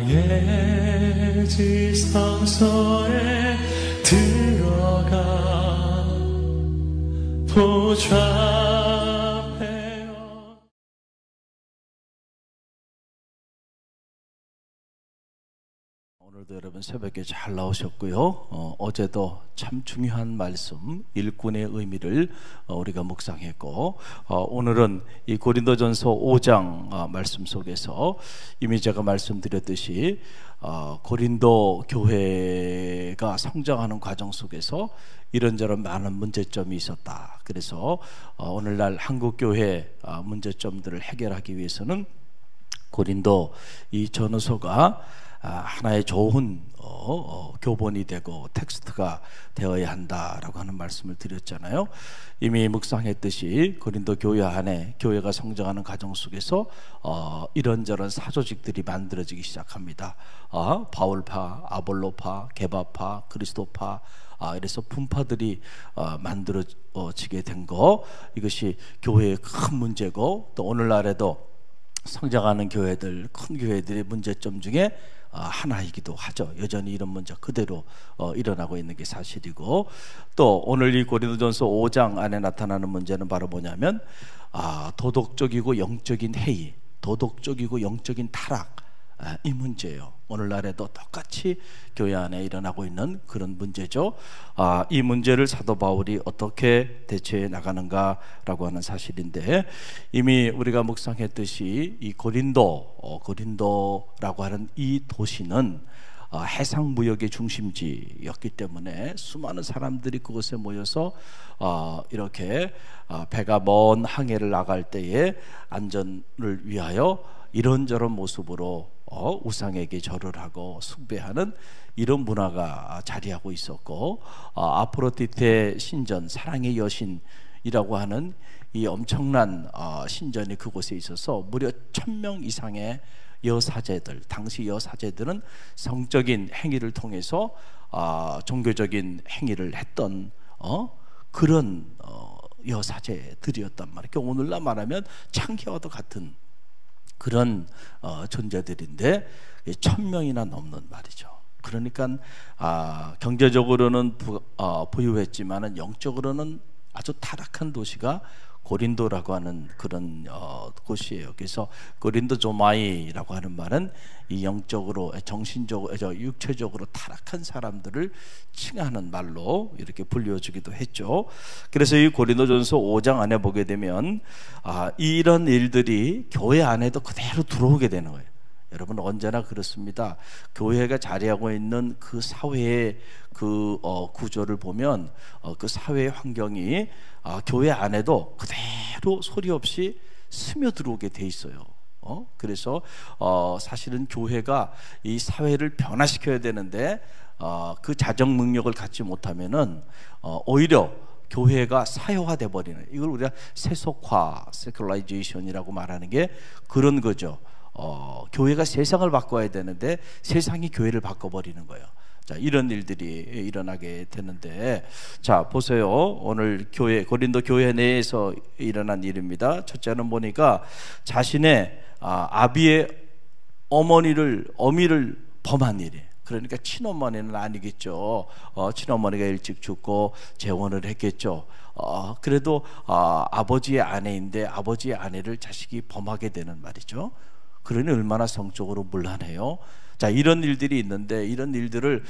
왕의 지성소에 들어가 보좌하며. 오늘도 여러분 새벽에 잘 나오셨고요. 어제도 참 중요한 말씀, 일꾼의 의미를 우리가 묵상했고, 오늘은 이 고린도전서 5장 말씀 속에서 이미 제가 말씀드렸듯이 고린도 교회가 성장하는 과정 속에서 이런저런 많은 문제점이 있었다. 그래서 오늘날 한국교회 문제점들을 해결하기 위해서는 고린도 이 전후서가 하나의 좋은 교본이 되고 텍스트가 되어야 한다라고 하는 말씀을 드렸잖아요. 이미 묵상했듯이 고린도 교회 안에 교회가 성장하는 과정 속에서 이런저런 사조직들이 만들어지기 시작합니다. 바울파, 아볼로파, 게바파, 그리스도파, 이래서 분파들이 만들어지게 된 거, 이것이 교회의 큰 문제고, 또 오늘날에도 성장하는 교회들, 큰 교회들의 문제점 중에 하나이기도 하죠. 여전히 이런 문제 그대로 일어나고 있는 게 사실이고, 또 오늘 이 고린도전서 5장 안에 나타나는 문제는 바로 뭐냐면 도덕적이고 영적인 해이, 도덕적이고 영적인 타락, 이 문제예요. 오늘날에도 똑같이 교회 안에 일어나고 있는 그런 문제죠. 이 문제를 사도 바울이 어떻게 대처해 나가는가라고 하는 사실인데, 이미 우리가 묵상했듯이 이 고린도라고 하는 이 도시는 해상 무역의 중심지였기 때문에 수많은 사람들이 그곳에 모여서 이렇게 배가 먼 항해를 나갈 때에 안전을 위하여 이런저런 모습으로 우상에게 절을 하고 숭배하는 이런 문화가 자리하고 있었고, 아프로디테 신전, 사랑의 여신이라고 하는 이 엄청난 신전이 그곳에 있어서 무려 1000명 이상의 여사제들, 당시 여사제들은 성적인 행위를 통해서 종교적인 행위를 했던 그런 여사제들이었단 말이에요. 오늘날 말하면 창기와도 같은 그런 존재들인데 1000명이나 넘는 말이죠. 그러니까 경제적으로는 부유했지만은 영적으로는 아주 타락한 도시가 고린도라고 하는 그런 곳이에요. 그래서 고린도 조마이라고 하는 말은 이 영적으로, 정신적으로, 육체적으로 타락한 사람들을 칭하는 말로 이렇게 불려주기도 했죠. 그래서 이 고린도전서 5장 안에 보게 되면 이런 일들이 교회 안에도 그대로 들어오게 되는 거예요. 여러분, 언제나 그렇습니다. 교회가 자리하고 있는 그 사회의 그 구조를 보면 그 사회의 환경이 교회 안에도 그대로 소리 없이 스며들어오게 돼 있어요. 그래서 사실은 교회가 이 사회를 변화시켜야 되는데 그 자정 능력을 갖지 못하면은 오히려 교회가 사회화돼 버리는, 이걸 우리가 세속화, 세큘라이제이션이라고 말하는 게 그런 거죠. 교회가 세상을 바꿔야 되는데 세상이 교회를 바꿔버리는 거예요. 자, 이런 일들이 일어나게 되는데, 자, 보세요. 오늘 고린도 교회 내에서 일어난 일입니다. 첫째는 보니까 자신의 아비의 어미를 범한 일이에요. 그러니까 친어머니는 아니겠죠. 친어머니가 일찍 죽고 재혼을 했겠죠. 그래도 아버지의 아내인데 아버지의 아내를 자식이 범하게 되는 말이죠. 그러니 얼마나 성적으로 문란해요. 자, 이런 일들이 있는데, 이런 일들을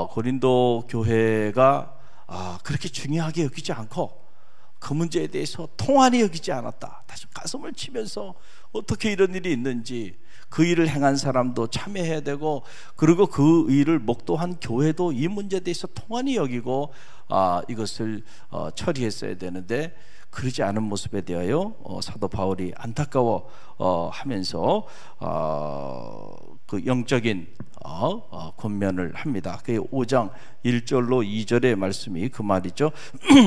고린도 교회가 그렇게 중요하게 여기지 않고 그 문제에 대해서 통한히 여기지 않았다. 다시 가슴을 치면서 어떻게 이런 일이 있는지, 그 일을 행한 사람도 참여해야 되고, 그리고 그 일을 목도한 교회도 이 문제에 대해서 통한히 여기고 이것을 처리했어야 되는데, 그러지 않은 모습에 대하여 사도 바울이 안타까워 하면서 그 영적인 권면을 합니다. 그 5장 1절로 2절의 말씀이 그 말이죠.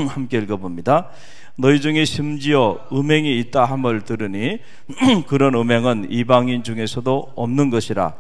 함께 읽어봅니다. 너희 중에 심지어 음행이 있다 함을 들으니 그런 음행은 이방인 중에서도 없는 것이라.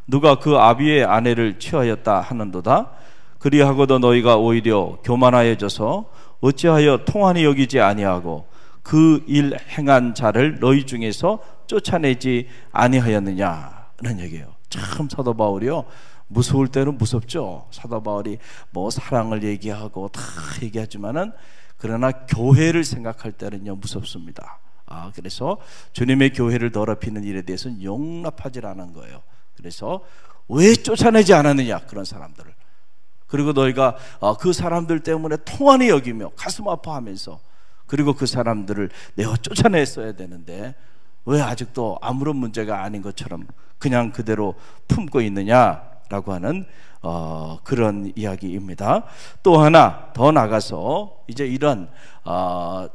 누가 그 아비의 아내를 취하였다 하는도다. 그리하고도 너희가 오히려 교만하여져서 어찌하여 통한히 여기지 아니하고 그 일 행한 자를 너희 중에서 쫓아내지 아니하였느냐는 얘기예요. 참 사도 바울이요, 무서울 때는 무섭죠. 사도 바울이 뭐 사랑을 얘기하고 다 얘기하지만은, 그러나 교회를 생각할 때는요 무섭습니다. 그래서 주님의 교회를 더럽히는 일에 대해서는 용납하지 않은 거예요. 그래서 왜 쫓아내지 않았느냐, 그런 사람들을. 그리고 너희가 그 사람들 때문에 통한이 여기며 가슴 아파하면서, 그리고 그 사람들을 내가 쫓아냈어야 되는데 왜 아직도 아무런 문제가 아닌 것처럼 그냥 그대로 품고 있느냐라고 하는 그런 이야기입니다. 또 하나 더 나가서 이제 이런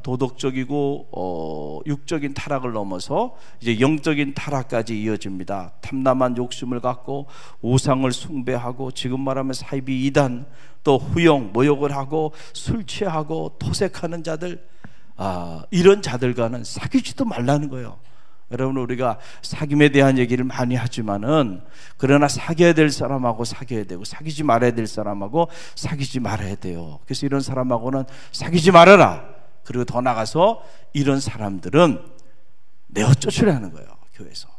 도덕적이고 육적인 타락을 넘어서 이제 영적인 타락까지 이어집니다. 탐남한 욕심을 갖고 우상을 숭배하고, 지금 말하면 사이비 이단, 또 후용, 모욕을 하고 술 취하고 토색하는 자들, 이런 자들과는 사귀지도 말라는 거예요. 여러분, 우리가 사귐에 대한 얘기를 많이 하지만은, 그러나 사귀어야 될 사람하고 사귀어야 되고, 사귀지 말아야 될 사람하고 사귀지 말아야 돼요. 그래서 이런 사람하고는 사귀지 말아라. 그리고 더 나가서 이런 사람들은 내어 쫓으라는 거예요, 교회에서.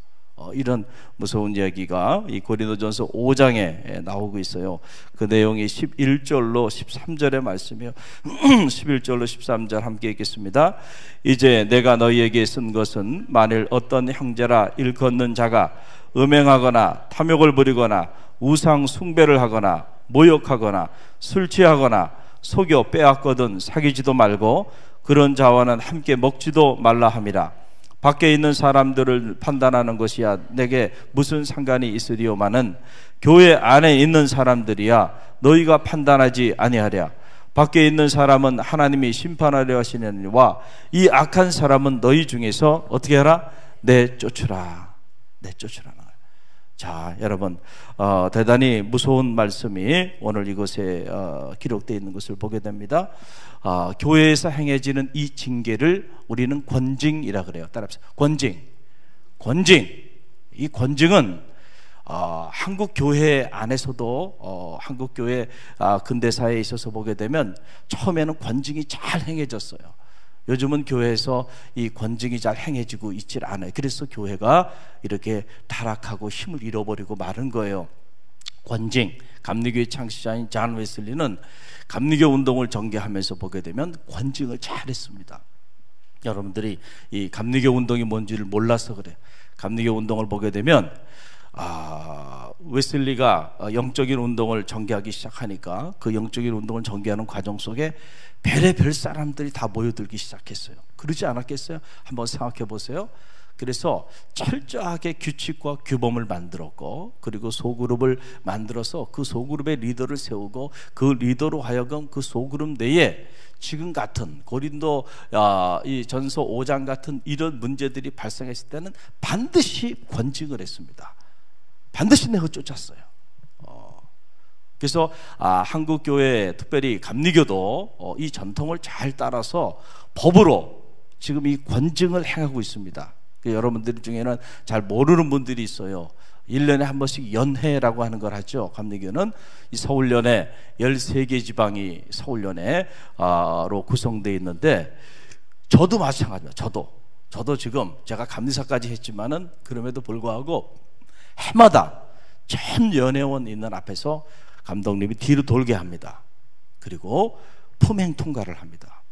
이런 무서운 이야기가 이 고린도전서 5장에 나오고 있어요. 그 내용이 11절로 13절의 말씀이에요. 11절로 13절 함께 읽겠습니다. 이제 내가 너희에게 쓴 것은, 만일 어떤 형제라 일컫는 자가 음행하거나 탐욕을 부리거나 우상 숭배를 하거나 모욕하거나 술 취하거나 속여 빼앗거든 사귀지도 말고, 그런 자와는 함께 먹지도 말라 함이라. 밖에 있는 사람들을 판단하는 것이야 내게 무슨 상관이 있으리오마는, 교회 안에 있는 사람들이야 너희가 판단하지 아니하랴. 밖에 있는 사람은 하나님이 심판하려 하시느니와, 이 악한 사람은 너희 중에서 어떻게 하라? 내쫓으라. 내쫓으라는 거예요. 자, 여러분, 대단히 무서운 말씀이 오늘 이곳에 기록되어 있는 것을 보게 됩니다. 교회에서 행해지는 이 징계를 우리는 권징이라 그래요. 따라합시다. 권징. 이 권징은 한국 교회 안에서도 한국 교회 근대사에 있어서 보게 되면 처음에는 권징이 잘 행해졌어요. 요즘은 교회에서 이 권징이 잘 행해지고 있질 않아요. 그래서 교회가 이렇게 타락하고 힘을 잃어버리고 마른 거예요. 권징, 감리교의 창시자인 존 웨슬리는 감리교 운동을 전개하면서 보게 되면 권징을 잘했습니다. 여러분들이 이 감리교 운동이 뭔지를 몰라서 그래요. 감리교 운동을 보게 되면 웨슬리가 영적인 운동을 전개하기 시작하니까, 그 영적인 운동을 전개하는 과정 속에 별의별 사람들이 다 모여들기 시작했어요. 그러지 않았겠어요? 한번 생각해 보세요. 그래서 철저하게 규칙과 규범을 만들었고, 그리고 소그룹을 만들어서 그 소그룹의 리더를 세우고, 그 리더로 하여금 그 소그룹 내에 지금 같은 고린도 이 전서 5장 같은 이런 문제들이 발생했을 때는 반드시 권징을 했습니다. 반드시 내어 쫓았어요. 그래서 한국 교회, 특별히 감리교도 이 전통을 잘 따라서 법으로 지금 이 권징을 행하고 있습니다. 여러분들 중에는 잘 모르는 분들이 있어요. 1년에 한 번씩 연회라고 하는 걸 하죠. 감리교는 이 서울연회 13개 지방이 서울연회로 구성되어 있는데, 저도 마찬가지입니다. 저도 지금 제가 감리사까지 했지만은 그럼에도 불구하고 해마다 전 연회원 있는 앞에서 감독님이 뒤로 돌게 합니다. 그리고 품행 통과를 합니다.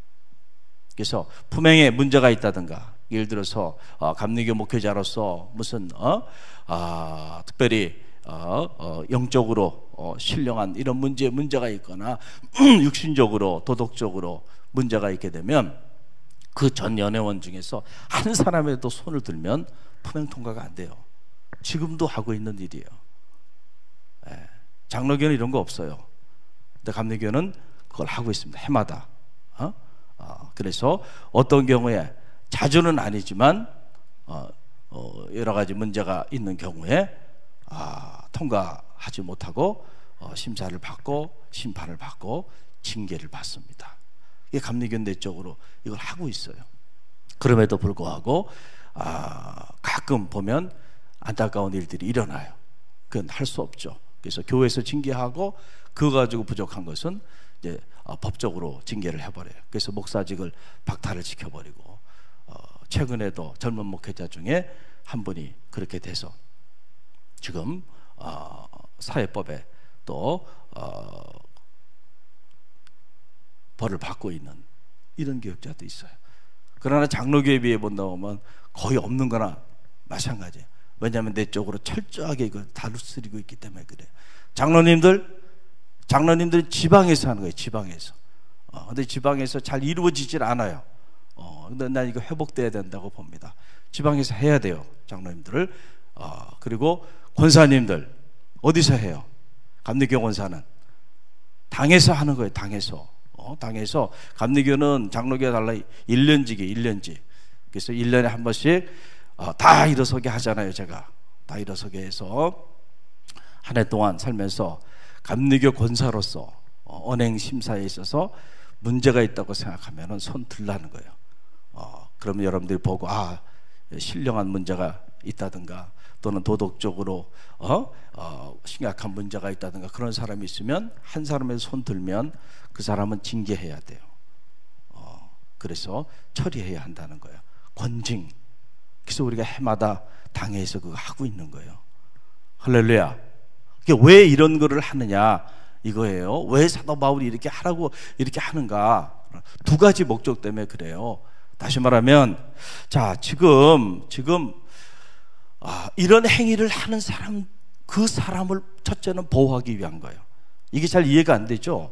그래서 품행에 문제가 있다든가, 예를 들어서 감리교 목회자로서 무슨 특별히 영적으로 신령한 이런 문제가 있거나 육신적으로 도덕적으로 문제가 있게 되면, 그 전 연회원 중에서 한 사람이라도 손을 들면 품행 통과가 안 돼요. 지금도 하고 있는 일이에요. 장로교는 이런 거 없어요. 근데 감리교는 그걸 하고 있습니다. 해마다. 그래서 어떤 경우에, 자주는 아니지만 여러 가지 문제가 있는 경우에 통과하지 못하고 심사를 받고 심판을 받고 징계를 받습니다. 이게 감리교 내적으로 이걸 하고 있어요. 그럼에도 불구하고 가끔 보면 안타까운 일들이 일어나요. 그건 할 수 없죠. 그래서 교회에서 징계하고 그거 가지고 부족한 것은 이제 법적으로 징계를 해버려요. 그래서 목사직을 박탈을 시켜버리고, 최근에도 젊은 목회자 중에 한 분이 그렇게 돼서 지금 사회법에 또 벌을 받고 있는 이런 교육자도 있어요. 그러나 장로교에 비해 본다고 하면 거의 없는 거나 마찬가지예요. 왜냐하면 내 쪽으로 철저하게 이걸 다루쓰리고 있기 때문에 그래요. 장로님들은 지방에서 하는 거예요. 지방에서. 근데 지방에서 잘 이루어지질 않아요. 근데 난 이거 회복돼야 된다고 봅니다. 지방에서 해야 돼요. 장로님들을. 그리고 권사님들 어디서 해요? 감리교 권사는 당에서 하는 거예요. 당에서. 당에서 감리교는 장로교와 달라 1년직. 그래서 1년에 한 번씩 다 일어서게 하잖아요. 제가 다 일어서게 해서 한 해 동안 살면서 감리교 권사로서 언행 심사에 있어서 문제가 있다고 생각하면 손 들라는 거예요. 그러면 여러분들이 보고 신령한 문제가 있다든가 또는 도덕적으로 심각한 문제가 있다든가 그런 사람이 있으면 한 사람의 손 들면 그 사람은 징계해야 돼요. 그래서 처리해야 한다는 거예요. 권징. 그래서 우리가 해마다 당회에서 그거 하고 있는 거예요. 할렐루야. 왜 이런 거를 하느냐 이거예요. 왜 사도 바울이 이렇게 하라고 이렇게 하는가? 두 가지 목적 때문에 그래요. 다시 말하면 자 지금 이런 행위를 하는 사람 그 사람을 첫째는 보호하기 위한 거예요. 이게 잘 이해가 안 되죠?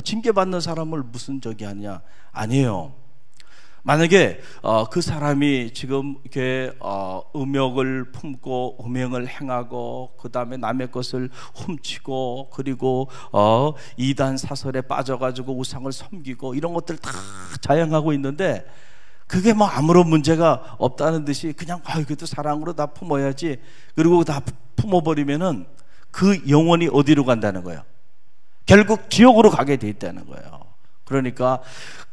징계받는 사람을 무슨 적이 하냐? 아니에요. 만약에 그 사람이 지금 이렇게 음욕을 품고 음행을 행하고 그 다음에 남의 것을 훔치고 그리고 이단 사설에 빠져가지고 우상을 섬기고 이런 것들 다 자행하고 있는데 그게 뭐 아무런 문제가 없다는 듯이 그냥 그래도 사랑으로 다 품어야지 그리고 다 품어버리면은 그 영혼이 어디로 간다는 거예요? 결국 지옥으로 가게 돼 있다는 거예요. 그러니까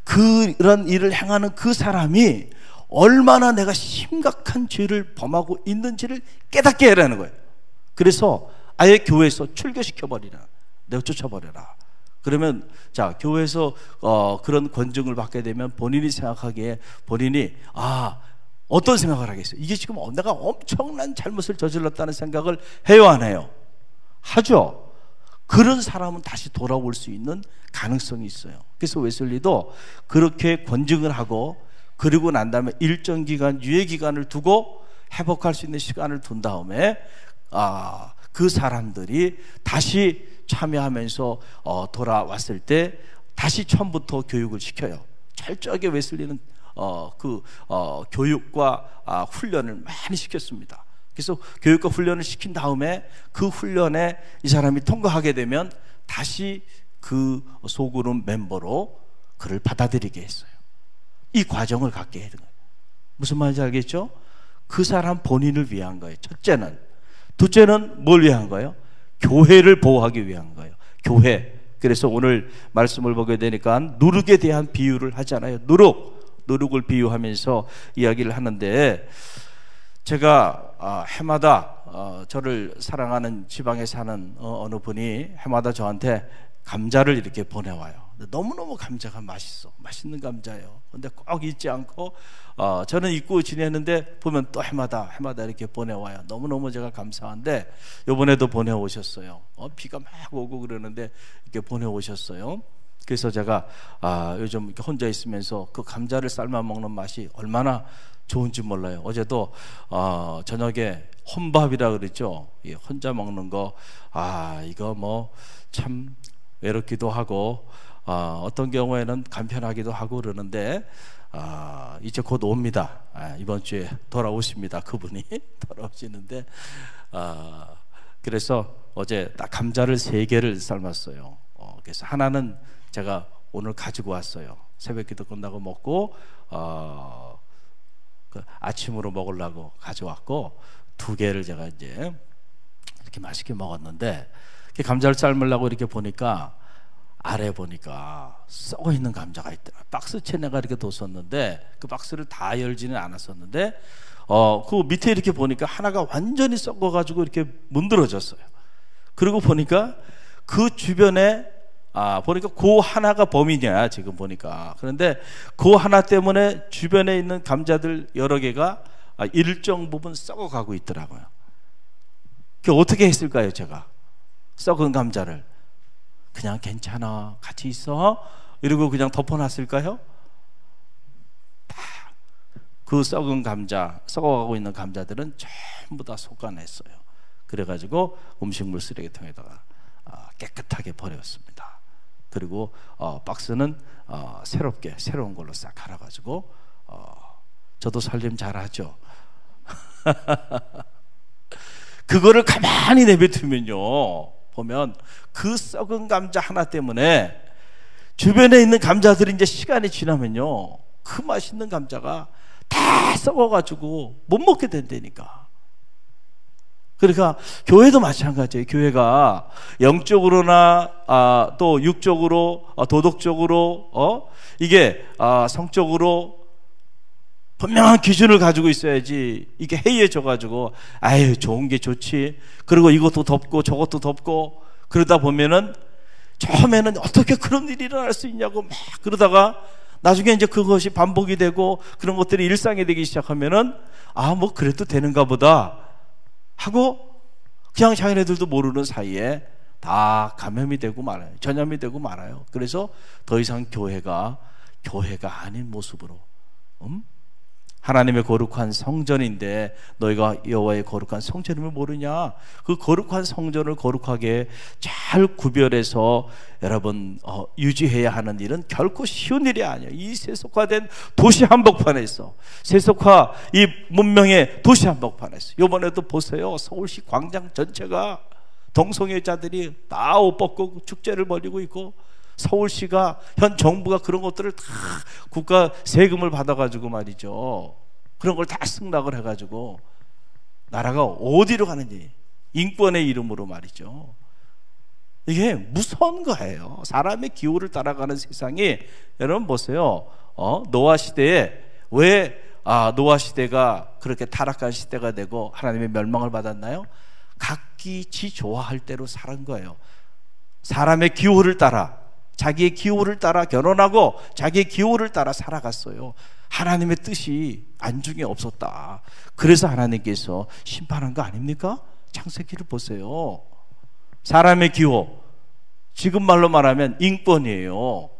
그런 일을 행하는 그 사람이 얼마나 내가 심각한 죄를 범하고 있는지를 깨닫게 하라는 거예요. 그래서 아예 교회에서 출교시켜버리라. 내쫓아버려라. 그러면 자 교회에서 그런 권증을 받게 되면 본인이 생각하기에 본인이 어떤 생각을 하겠어요? 이게 지금 내가 엄청난 잘못을 저질렀다는 생각을 해요 안 해요? 하죠. 그런 사람은 다시 돌아올 수 있는 가능성이 있어요. 그래서 웨슬리도 그렇게 권증을 하고 그리고 난 다음에 일정 기간 유예 기간을 두고 회복할 수 있는 시간을 둔 다음에 그 사람들이 다시 참여하면서 돌아왔을 때 다시 처음부터 교육을 시켜요. 철저하게 웨슬리는 교육과 훈련을 많이 시켰습니다. 그래서 교육과 훈련을 시킨 다음에 그 훈련에 이 사람이 통과하게 되면 다시 그 소그룹 멤버로 그를 받아들이게 했어요. 이 과정을 갖게 해야 돼요. 무슨 말인지 알겠죠? 그 사람 본인을 위한 거예요. 첫째는. 둘째는 뭘 위한 거예요? 교회를 보호하기 위한 거예요. 교회. 그래서 오늘 말씀을 보게 되니까 누룩에 대한 비유를 하잖아요. 누룩을 비유하면서 이야기를 하는데 제가 해마다 저를 사랑하는 지방에 사는 어느 분이 해마다 저한테 감자를 이렇게 보내와요. 너무너무 감자가 맛있는 감자예요. 근데 꼭 잊지 않고 저는 잊고 지내는데 보면 또 해마다 이렇게 보내와요. 너무너무 제가 감사한데 이번에도 보내오셨어요. 비가 막 오고 그러는데 이렇게 보내오셨어요. 그래서 제가 요즘 이렇게 혼자 있으면서 그 감자를 삶아 먹는 맛이 얼마나 좋은지 몰라요. 어제도 저녁에 혼밥이라 그랬죠. 혼자 먹는 거 이거 뭐 참 외롭기도 하고 어떤 경우에는 간편하기도 하고 그러는데 이제 곧 옵니다. 이번 주에 돌아오십니다. 그분이 돌아오시는데 그래서 어제 딱 감자를 3개를 삶았어요. 그래서 하나는 제가 오늘 가지고 왔어요. 새벽기도 끝나고 먹고 아침으로 먹으려고 가져왔고 2개를 제가 이제 이렇게 맛있게 먹었는데 감자를 삶으려고 이렇게 보니까 아래 보니까 썩어 있는 감자가 있더라. 박스채 내가 이렇게 뒀었는데 그 박스를 다 열지는 않았었는데 그 밑에 이렇게 보니까 하나가 완전히 썩어가지고 이렇게 문드러졌어요. 그리고 보니까 그 주변에 보니까 그 하나가 범인이야 지금 보니까. 그런데 그 하나 때문에 주변에 있는 감자들 여러 개가 일정 부분 썩어가고 있더라고요. 그 어떻게 했을까요? 제가 썩은 감자를 그냥 괜찮아 같이 있어 이러고 그냥 덮어놨을까요? 그 썩은 감자, 썩어가고 있는 감자들은 전부 다 솎아냈어요. 그래가지고 음식물 쓰레기통에다가 깨끗하게 버렸습니다. 그리고 박스는 새롭게 새로운 걸로 싹 갈아가지고 저도 살림 잘하죠. 그거를 가만히 내버려두면요, 보면 그 썩은 감자 하나 때문에 주변에 있는 감자들이 이제 시간이 지나면요, 그 맛있는 감자가 다 썩어가지고 못 먹게 된다니까. 그러니까 교회도 마찬가지예요. 교회가 영적으로나 또 육적으로, 도덕적으로, 이게 성적으로 분명한 기준을 가지고 있어야지 이게 해이해져가지고 아유 좋은 게 좋지, 그리고 이것도 덮고 저것도 덮고 그러다 보면은 처음에는 어떻게 그런 일이 일어날 수 있냐고 막 그러다가 나중에 이제 그것이 반복이 되고 그런 것들이 일상이 되기 시작하면은 뭐 그래도 되는가 보다 하고 그냥 자기네들도 모르는 사이에 다 감염이 되고 말아요. 전염이 되고 말아요. 그래서 더 이상 교회가 아닌 모습으로 하나님의 거룩한 성전인데 너희가 여호와의 거룩한 성전임을 모르냐? 그 거룩한 성전을 거룩하게 잘 구별해서 여러분 유지해야 하는 일은 결코 쉬운 일이 아니에요. 이 세속화된 도시 한복판에서, 세속화 이 문명의 도시 한복판에서 이번에도 보세요. 서울시 광장 전체가 동성애자들이 다 옷 벗고 축제를 벌이고 있고, 서울시가 현 정부가 그런 것들을 다 국가 세금을 받아가지고 말이죠, 그런 걸 다 승낙을 해가지고 나라가 어디로 가는지 인권의 이름으로 말이죠. 이게 무서운 거예요. 사람의 기호를 따라가는 세상이, 여러분 보세요. 노아 시대에 왜 노아 시대가 그렇게 타락한 시대가 되고 하나님의 멸망을 받았나요? 각기 지 좋아할 대로 사는 거예요. 사람의 기호를 따라, 자기의 기호를 따라 결혼하고 자기의 기호를 따라 살아갔어요. 하나님의 뜻이 안중에 없었다. 그래서 하나님께서 심판한 거 아닙니까? 창세기를 보세요. 사람의 기호, 지금 말로 말하면 인권이에요.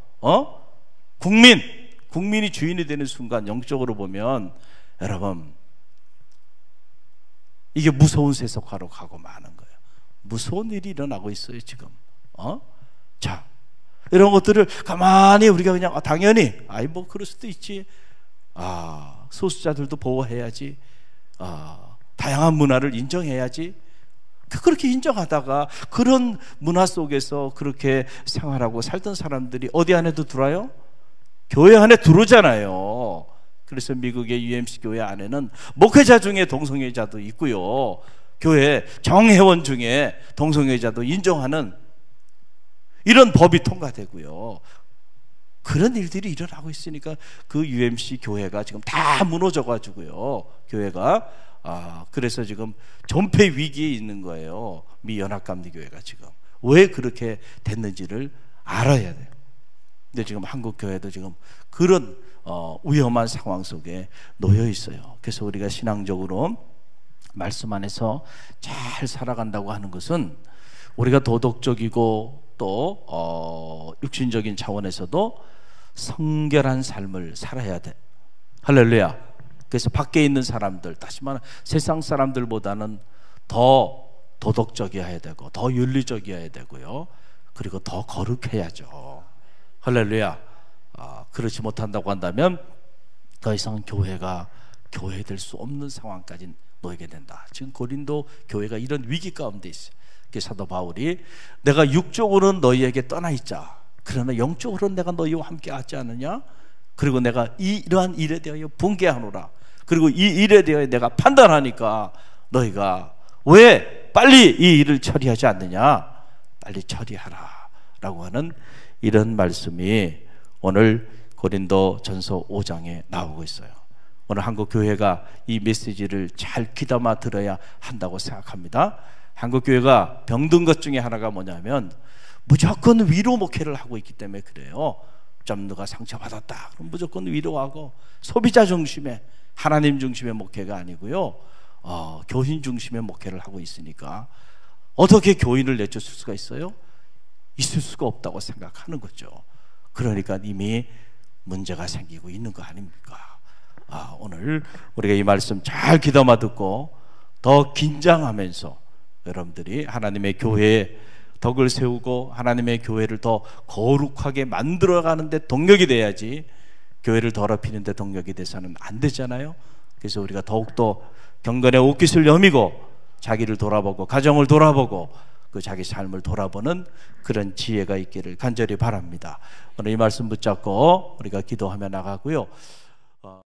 국민이 주인이 되는 순간 영적으로 보면 여러분 이게 무서운 세속화로 가고 마는 거예요. 무서운 일이 일어나고 있어요 지금. 자, 이런 것들을 가만히 우리가 그냥 당연히 뭐 그럴 수도 있지, 소수자들도 보호해야지, 다양한 문화를 인정해야지, 그렇게 인정하다가 그런 문화 속에서 그렇게 생활하고 살던 사람들이 어디 안에도 들어와요? 교회 안에 들어오잖아요. 그래서 미국의 UMC 교회 안에는 목회자 중에 동성애자도 있고요, 교회 정회원 중에 동성애자도 인정하는 이런 법이 통과되고요. 그런 일들이 일어나고 있으니까 그 UMC 교회가 지금 다 무너져 가지고요, 교회가 그래서 지금 존폐 위기에 있는 거예요. 미 연합감리교회가 지금 왜 그렇게 됐는지를 알아야 돼요. 근데 지금 한국 교회도 지금 그런 위험한 상황 속에 놓여 있어요. 그래서 우리가 신앙적으로 말씀 안에서 잘 살아간다고 하는 것은 우리가 도덕적이고 또 육신적인 차원에서도 성결한 삶을 살아야 돼. 할렐루야. 그래서 밖에 있는 사람들, 다시 말하면 세상 사람들보다는 더 도덕적이어야 되고 더 윤리적이어야 되고요, 그리고 더 거룩해야죠. 할렐루야. 그렇지 못한다고 한다면 더 이상 교회가 교회될 수 없는 상황까지 놓이게 된다. 지금 고린도 교회가 이런 위기 가운데 있어요. 사도 바울이 내가 육적으로는 너희에게 떠나 있자, 그러나 영적으로는 내가 너희와 함께 하지 않느냐? 그리고 내가 이러한 일에 대하여 분개하노라. 그리고 이 일에 대하여 내가 판단하니까 너희가 왜 빨리 이 일을 처리하지 않느냐? 빨리 처리하라 라고 하는 이런 말씀이 오늘 고린도 전서 5장에 나오고 있어요. 오늘 한국 교회가 이 메시지를 잘 귀담아 들어야 한다고 생각합니다. 한국 교회가 병든 것 중에 하나가 뭐냐면 무조건 위로 목회를 하고 있기 때문에 그래요. 좀 누가 상처받았다 그럼 무조건 위로하고 소비자 중심의, 하나님 중심의 목회가 아니고요, 교인 중심의 목회를 하고 있으니까 어떻게 교인을 내쫓을 수가 있어요? 있을 수가 없다고 생각하는 거죠. 그러니까 이미 문제가 생기고 있는 거 아닙니까? 오늘 우리가 이 말씀 잘 귀담아 듣고 더 긴장하면서 여러분들이 하나님의 교회에 덕을 세우고 하나님의 교회를 더 거룩하게 만들어가는 데 동력이 돼야지, 교회를 더럽히는 데 동력이 돼서는 안 되잖아요. 그래서 우리가 더욱더 경건의 옷깃을 여미고 자기를 돌아보고 가정을 돌아보고 그 자기 삶을 돌아보는 그런 지혜가 있기를 간절히 바랍니다. 오늘 이 말씀 붙잡고 우리가 기도하며 나가고요.